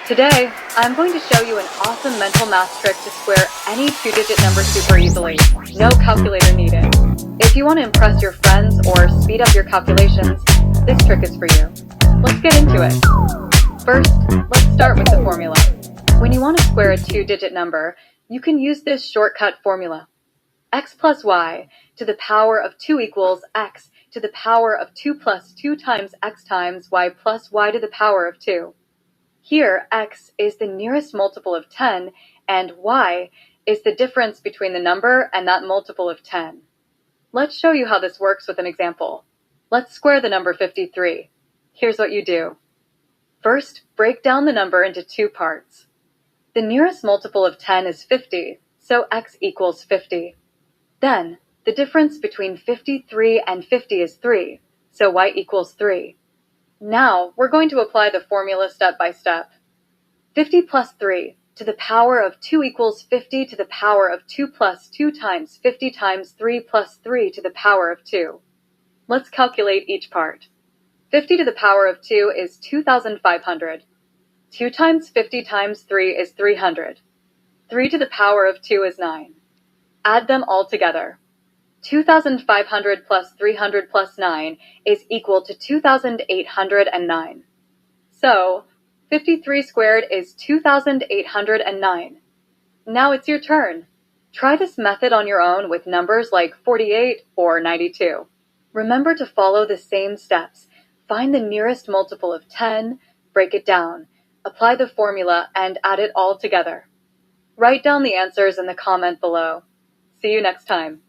Today, I'm going to show you an awesome mental math trick to square any two-digit number super easily. No calculator needed. If you want to impress your friends or speed up your calculations, this trick is for you. Let's get into it. First, let's start with the formula. When you want to square a two-digit number, you can use this shortcut formula. X plus y to the power of 2 equals x to the power of 2 plus 2 times x times y plus y to the power of 2. Here, x is the nearest multiple of 10, and y is the difference between the number and that multiple of 10. Let's show you how this works with an example. Let's square the number 53. Here's what you do. First, break down the number into two parts. The nearest multiple of 10 is 50, so x equals 50. Then, the difference between 53 and 50 is 3, so y equals 3. Now, we're going to apply the formula step by step. 50 plus 3 to the power of 2 equals 50 to the power of 2 plus 2 times 50 times 3 plus 3 to the power of 2. Let's calculate each part. 50 to the power of 2 is 2,500. 2 times 50 times 3 is 300. 3 to the power of 2 is 9. Add them all together. 2,500 plus 300 plus 9 is equal to 2,809. So, 53 squared is 2,809. Now it's your turn. Try this method on your own with numbers like 48 or 92. Remember to follow the same steps. Find the nearest multiple of 10, break it down, apply the formula, and add it all together. Write down the answers in the comment below. See you next time.